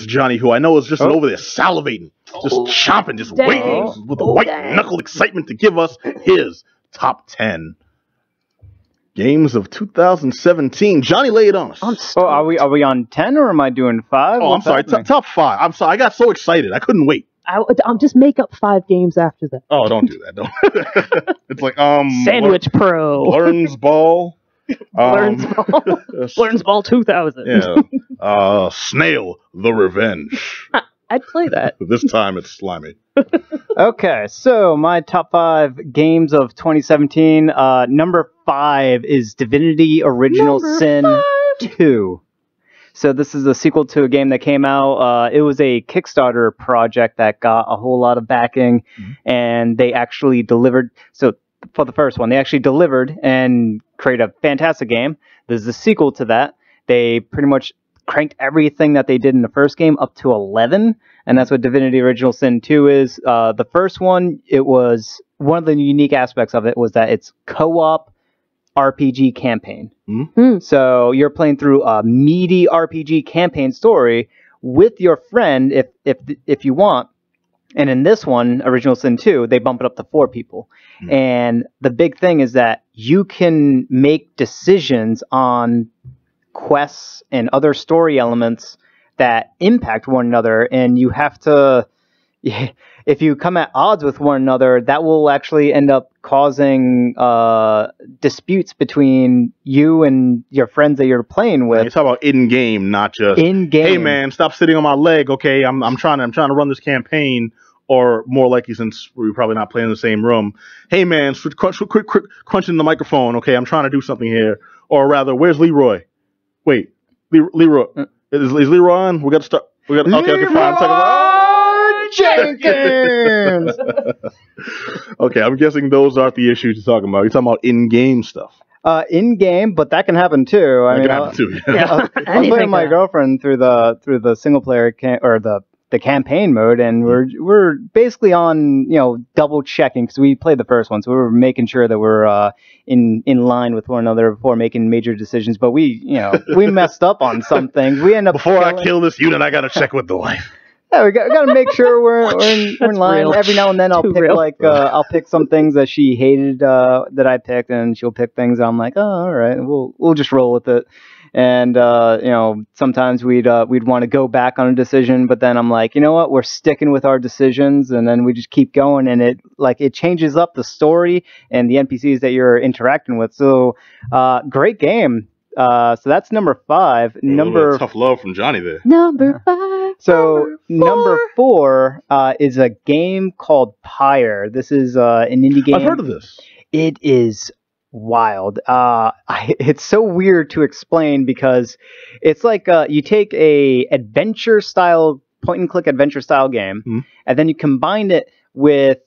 Johnny, who I know is just over there salivating, just chomping, just waiting with the white knuckle excitement to give us his top 10 games of 2017. Johnny, lay it on us. Oh, are we on 10 or am I doing 5? Oh, I'm sorry, top 5. I'm sorry, I got so excited, I couldn't wait. I'll just make up 5 games after that. Oh, don't do that. Don't. It's like Sandwich Pro. Learns Ball. Learns Ball 2000. Yeah. Snail the Revenge. I'd play that. This time it's slimy. Okay, so my top 5 games of 2017. Number 5 is Divinity Original Sin 2. So this is a sequel to a game that came out. It was a Kickstarter project that got a whole lot of backing, and they actually delivered. So for the first one, they actually delivered and created a fantastic game. There's a sequel to that. They pretty much cranked everything that they did in the first game up to 11, and that's what Divinity Original Sin 2 is. The first one, it was one of the unique aspects of it was that it's co-op RPG campaign. So you're playing through a meaty RPG campaign story with your friend if you want. And in this one, Original Sin 2, they bump it up to 4 people. And the big thing is that you can make decisions on quests and other story elements that impact one another, and you have to, if you come at odds with one another, that will actually end up causing disputes between you and your friends that you're playing with. You talk about in-game, not just in-game. Hey man, stop sitting on my leg. Okay, I'm trying to run this campaign. Or more likely, since we're probably not playing in the same room, hey man, crunching the microphone. Okay, I'm trying to do something here. Or rather, where's Leroy? Wait, Leroy is Leroy on? We got to start. Okay, fine. Jenkins. Okay, I'm guessing those aren't the issues you're talking about. You're talking about in-game stuff. In-game, but that can happen too. I mean, I'll play with my girlfriend through the single player or the campaign mode, and we're basically on double checking because we played the first one, so we were making sure that we're in line with one another before making major decisions. But we messed up on some things. We end up before I kill this unit, I gotta check with the wife. Yeah, we got to make sure we're in line. Real. Every now and then I'll pick some things that she hated that I picked, and she'll pick things I'm like, oh, all right, we'll just roll with it. And sometimes we'd want to go back on a decision, but then I'm like, you know what, we're sticking with our decisions, and then we just keep going, and it changes up the story and the NPCs that you're interacting with. So great game. So that's number 5. Tough love from Johnny there. Number 5. So number 4 is a game called Pyre. This is an indie game. I've heard of this. It is wild. It's so weird to explain because it's like you take a adventure style point and click adventure style game, and then you combine it with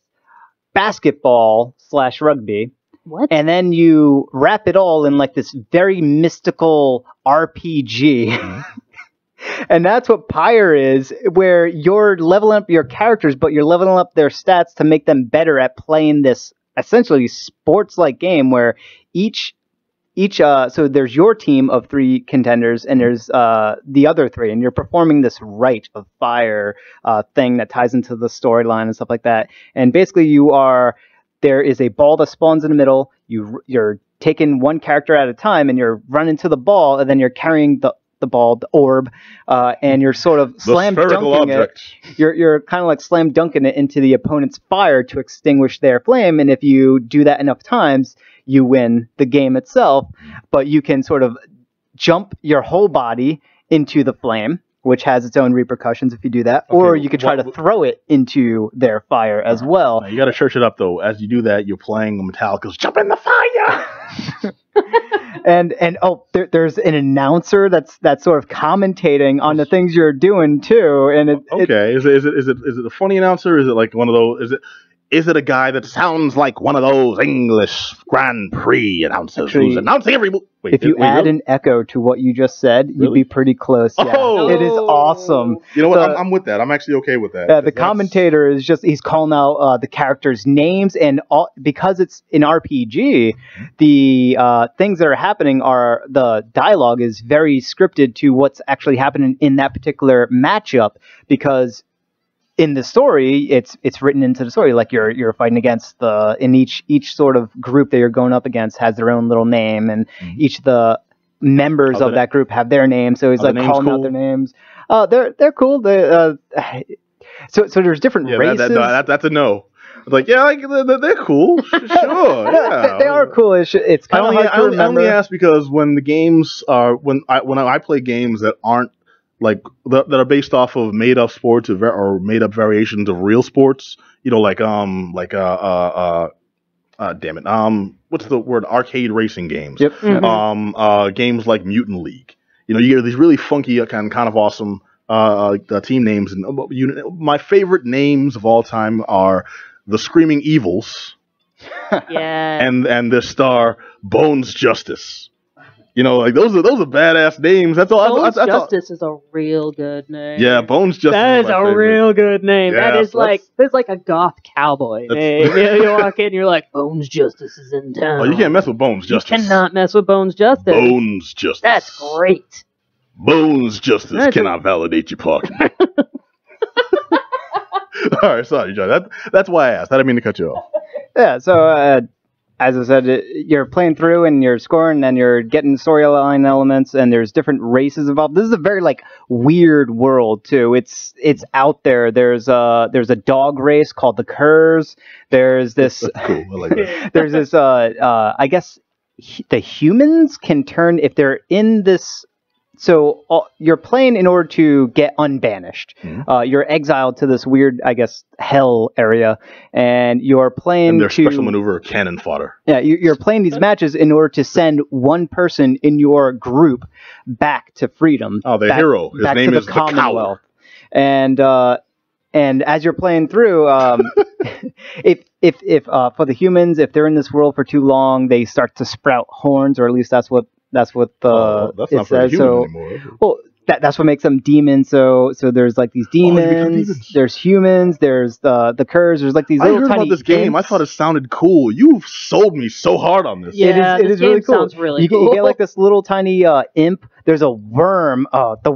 basketball / rugby. What? And then you wrap it all in like this very mystical RPG. And that's what Pyre is, where you're leveling up your characters, but you're leveling up their stats to make them better at playing this essentially sports-like game where each so there's your team of 3 contenders, and there's the other 3, and you're performing this rite of fire thing that ties into the storyline and stuff like that. And basically there is a ball that spawns in the middle. You're taking one character at a time, and you're running to the ball, and then you're carrying the ball, the orb, and you're sort of slam dunking it. You're kind of like slam dunking it into the opponent's fire to extinguish their flame, and if you do that enough times, you win the game itself. But you can sort of jump your whole body into the flame, which has its own repercussions if you do that, or you could try to throw it into their fire as well. Now, you got to church it up though. As you do that, you're playing Metallica's "Jump in the Fire." and there's an announcer that's sort of commentating on the things you're doing too. And is it a funny announcer? Is it like one of those? is it a guy that sounds like one of those English Grand Prix announcers Actually, who's announcing every... Wait, if you wait, add really? an echo to what you just said, you'd Really? be pretty close. Yeah. Oh! It is awesome. You know what? I'm with that. I'm actually okay with that. The commentator is he's calling out the characters' names, and because it's an RPG, the things that are happening are the dialogue is very scripted to what's actually happening in that particular matchup, because in the story, it's written into the story. Like you're fighting against in each sort of group that you're going up against has their own little name, and each of the members of that group have their name. So he's like calling out their names. They're cool. So there's different races. That's a no. Like, yeah, they're cool. Sure, yeah. They are cool. It's kind of hard to remember. I only ask because when the games are when I play games that aren't like that are based off of made up sports or made up variations of real sports, you know, damn it, what's the word? Arcade racing games. Yep. Mm-hmm. Games like Mutant League. You know, you get these really funky, kind of awesome team names, and my favorite names of all time are the Screaming Evils, Yeah. and their star Bones Justice. You know, like those are badass names. That's all. Bones that's Justice is a real good name. Yeah, Bones Justice. That is my a favorite. real good name. Yeah, That's like a goth cowboy name. You walk in, you're like, Bones Justice is in town. Oh, you can't mess with Bones Justice. You cannot mess with Bones Justice. Bones Justice. That's great. Bones Justice cannot validate your parking. All right, sorry, John. That's why I asked. I didn't mean to cut you off. Yeah. So as I said, you're playing through and you're scoring and you're getting storyline elements, and there's different races involved. This is a very weird world too. It's out there. There's a dog race called the Curs. There's this. That's cool. I like that. There's this. I guess the humans can turn if they're in this. So you're playing in order to get unbanished. Mm-hmm. You're exiled to this weird, I guess, hell area, and you're playing. And their special maneuver cannon fodder. Yeah, you're playing these matches in order to send one person in your group back to freedom. Oh, the hero. His name is the Commonwealth. And as you're playing through, if for the humans, if they're in this world for too long, they start to sprout horns, or at least that's what that's not very human anymore. Well, that's what makes them demons. So there's these demons. There's humans. There's the Curs. There's these little tiny. I heard about this game. I thought it sounded cool. You've sold me so hard on this. Yeah, it is really cool. Sounds really cool. You get this little tiny imp. There's a worm. The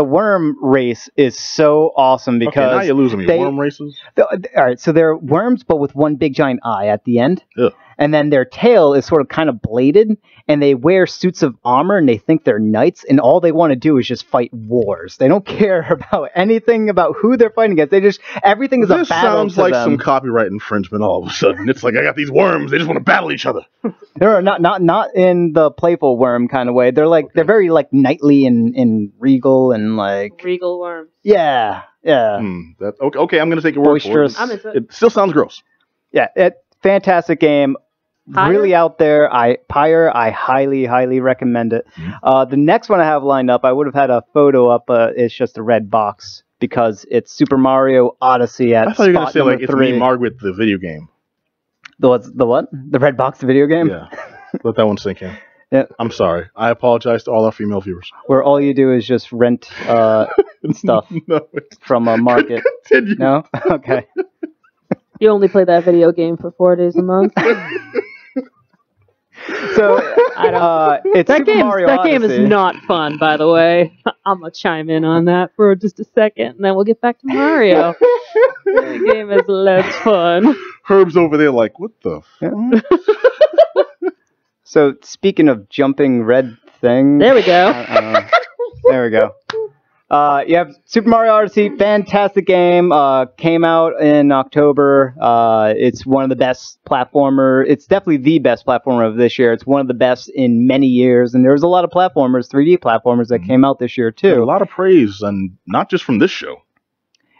worm race is so awesome because now you're losing me. Worm races. All right, so they're worms, but with one big giant eye at the end. Ugh. And then their tail is sort of kind of bladed, and they wear suits of armor, and they think they're knights, and all they want to do is just fight wars. They don't care about anything about who they're fighting against. Everything is a battle. This sounds like some copyright infringement all of a sudden. It's like, I got these worms, they just want to battle each other. They're not in the playful worm kind of way. They're they're very knightly and regal and regal worms. Yeah. Okay, I'm gonna take your word for it. It still sounds gross. Yeah, fantastic game. Pyre? Really out there. Pyre, I highly recommend it. Mm-hmm. The next one I have lined up, I would have had a photo up. It's just a red box because it's Super Mario Odyssey at. I thought you were gonna say it's Me Margaret the video game. The what? The red box, the video game. Yeah, let that one sink in. Yeah. I'm sorry. I apologize to all our female viewers. Where all you do is just rent stuff from a market. Continue. No? Okay. You only play that video game for 4 days a month. So it's that Super Mario that game Odyssey. is not fun, by the way. I'm gonna chime in on that for just a second, and then we'll get back to Mario. The game is less fun. Herb's over there like, what the fuck? So speaking of jumping red things, there we go. There we go. You have Super Mario Odyssey, fantastic game. Came out in October. It's one of the best platformer. It's definitely the best platformer of this year. It's one of the best in many years. And there was a lot of platformers, 3D platformers, that came out this year too. A lot of praise, and not just from this show.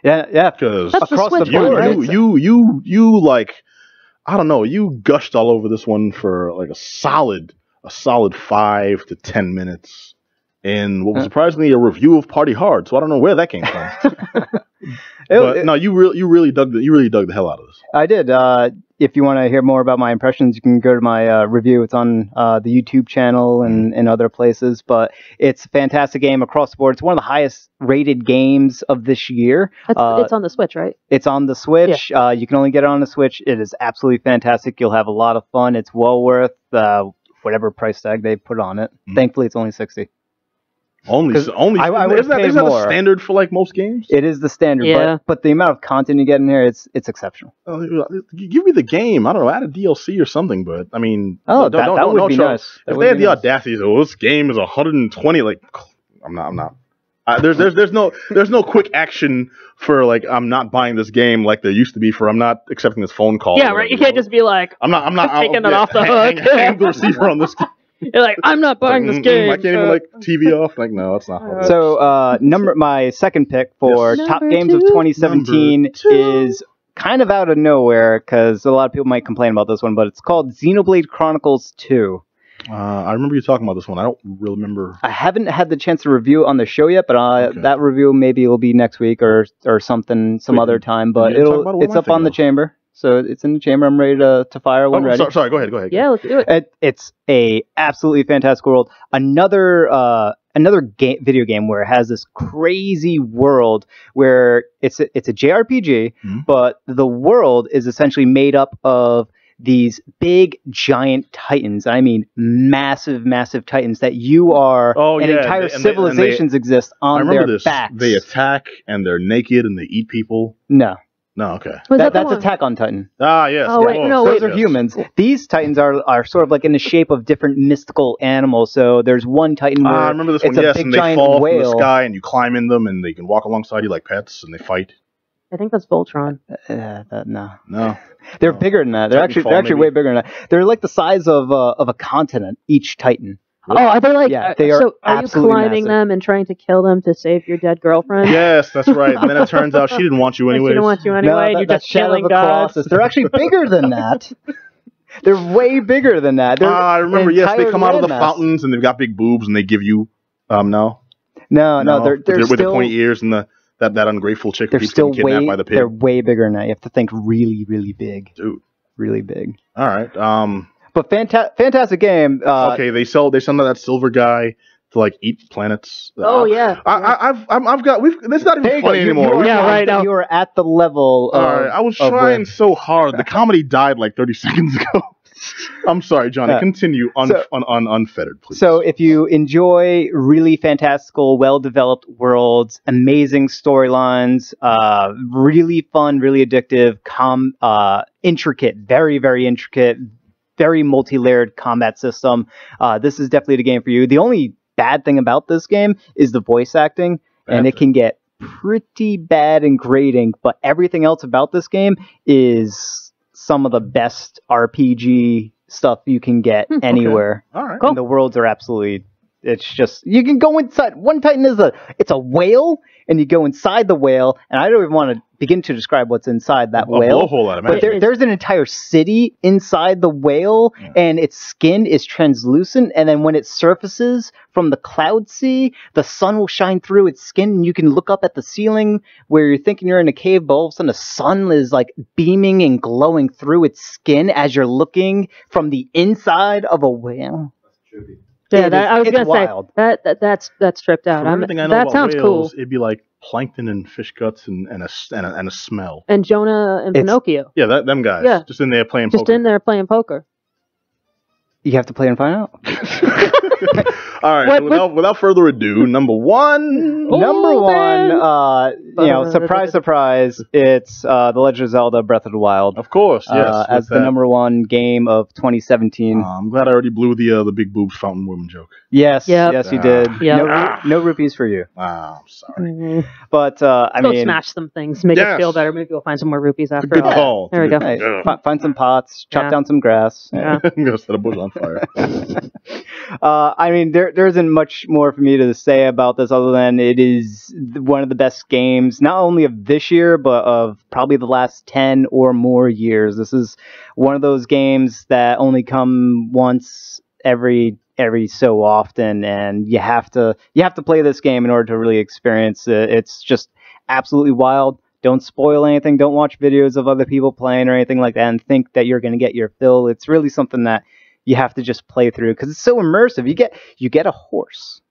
Yeah. Because across the board, you I don't know, you gushed all over this one for a solid 5 to 10 minutes. And what was surprisingly a review of Party Hard, so I don't know where that came from. But no, you really dug the hell out of this. I did. If you want to hear more about my impressions, you can go to my review. It's on the YouTube channel and other places. But it's a fantastic game across the board. It's one of the highest rated games of this year. It's on the Switch, right? It's on the Switch. Yeah. You can only get it on the Switch. It is absolutely fantastic. You'll have a lot of fun. It's well worth whatever price tag they put on it. Thankfully, it's only $60. Only isn't that the standard for like most games? It is the standard, Yeah. but the amount of content you get in here, it's exceptional. Give me the game. I don't know, add a DLC or something. But I mean, that would be nice. If they had the audacity to say, "Oh, this game is 120," like I'm not. There's no quick action for like I'm not buying this game like there used to be for I'm not accepting this phone call. Yeah, right. You can't just be like I'm not taking it off the hook. Hang the receiver on this game. You're like, I'm not buying this game. I can't even like TV off. Like, no, that's not. How So, my second pick for top games of 2017 is kind of out of nowhere because a lot of people might complain about this one, but it's called Xenoblade Chronicles 2. I remember you talking about this one. I don't really remember. I haven't had the chance to review it on the show yet, but that review maybe will be next week or something, some other time. But it's up on the chamber. So it's in the chamber. I'm ready to fire when ready. Sorry, go ahead. Yeah, let's do it. It's a absolutely fantastic world. Another video game where it has this crazy world where it's a JRPG, but the world is essentially made up of these big giant titans. I mean, massive titans that you are. Entire civilizations exist on their backs. They attack and they're naked and they eat people. No, okay. That's Attack on Titan. Ah, yes. Oh, wait, no, those are humans. These titans are sort of like in the shape of different mystical animals. So there's one titan where I remember this one, yes, and they fall from the sky and you climb in them and they can walk alongside you like pets and they fight. I think that's Voltron. No. They're bigger than that. They're actually way bigger than that. They're like the size of a continent, each titan. Oh, are they like? Yeah, they are. So, are you climbing them and trying to kill them to save your dead girlfriend? Yes, that's right. And then it turns out she didn't want you anyway. She didn't want you anyway. And you're just killing gods. They're actually bigger than that. They're way bigger than that. I remember. Yes, they come out of the fountains and they've got big boobs and they give you. No. They're with still, the pointy ears and that ungrateful chick who keeps getting kidnapped by the pig. They're way bigger than that. You have to think really, really big. Dude, really big. All right. But fantastic game. Okay, they send that silver guy to like eat planets. Oh yeah. I've got. It's not even funny anymore. You are at the level. All right. I was trying so hard. The comedy died like 30 seconds ago. I'm sorry, Johnny. Continue unfettered, please. So if you enjoy really fantastical, well-developed worlds, amazing storylines, really fun, really addictive, intricate, very, very intricate, very multi-layered combat system, this is definitely the game for you. The only bad thing about this game is the voice acting, and it can get pretty bad and grating, but everything else about this game is some of the best RPG stuff you can get anywhere. All right. And the worlds are absolutely... It's just, you can go inside. One titan it's a whale, and you go inside the whale, and I don't even want to begin to describe what's inside that whale. But there's an entire city inside the whale, and its skin is translucent, and then when it surfaces from the cloud sea, the sun will shine through its skin, and you can look up at the ceiling where you're thinking you're in a cave, but all of a sudden the sun is like beaming and glowing through its skin as you're looking from the inside of a whale. That's trippy. Yeah, I was gonna say that's tripped out. That sounds whales, cool. It'd be like plankton and fish guts and a smell. And Jonah and Pinocchio. Yeah, them guys. Yeah, just in there playing poker. You have to play and find out. All right. So without further ado, number one. Surprise, surprise! It's The Legend of Zelda: Breath of the Wild. Of course, yes. As the number one game of 2017. I'm glad I already blew the big boobs fountain woman joke. Yes, you did. Yep. No rupees for you. I'm sorry. But I mean, smash some things, make it feel better. Maybe we'll find some more rupees after. Good call. There we go. Hey, find some pots, chop down some grass. I'm gonna set a bush on fire. I mean, there isn't much more for me to say about this other than it is one of the best games, not only of this year, but of probably the last 10 or more years. This is one of those games that only come once every every so often, and you have to play this game in order to really experience it. It's just absolutely wild. Don't spoil anything. Don't watch videos of other people playing or anything like that and think that you're going to get your fill. It's really something that you have to just play through because it's so immersive. You get a horse,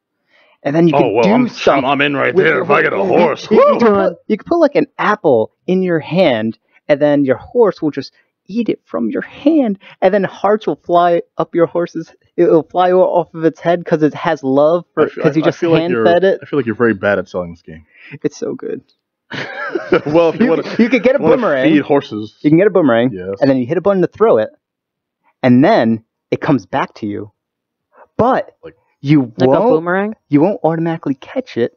and then you can do stuff. I'm in right there. If I get a horse, you can put like an apple in your hand, and then your horse will just eat it from your hand, and then hearts will fly up your horse's. It will fly off of its head because it has love because you just hand fed it. I feel like you're very bad at selling this game. It's so good. Well, if you could get a boomerang. Feed horses. You can get a boomerang, yes. And then you hit a button to throw it, and then it comes back to you. But you like a boomerang? You won't automatically catch it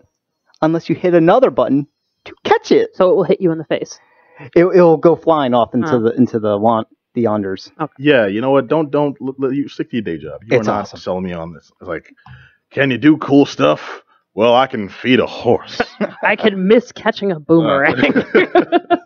unless you hit another button to catch it. So it will hit you in the face. It'll go flying off into the yonders. Okay. Yeah, you know what? Don't let you stick to your day job. You are not selling me on this. It's like, can you do cool stuff? Well, I can feed a horse. I can miss catching a boomerang.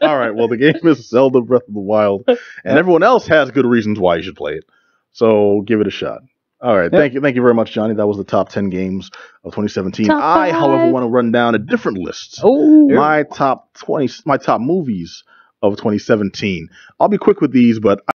All right. Well, the game is Zelda Breath of the Wild, and everyone else has good reasons why you should play it. So give it a shot. All right. Yep. Thank you very much, Johnny. That was the top 10 games of 2017. I, however, want to run down a different list. Oh, my top movies of 2017. I'll be quick with these, but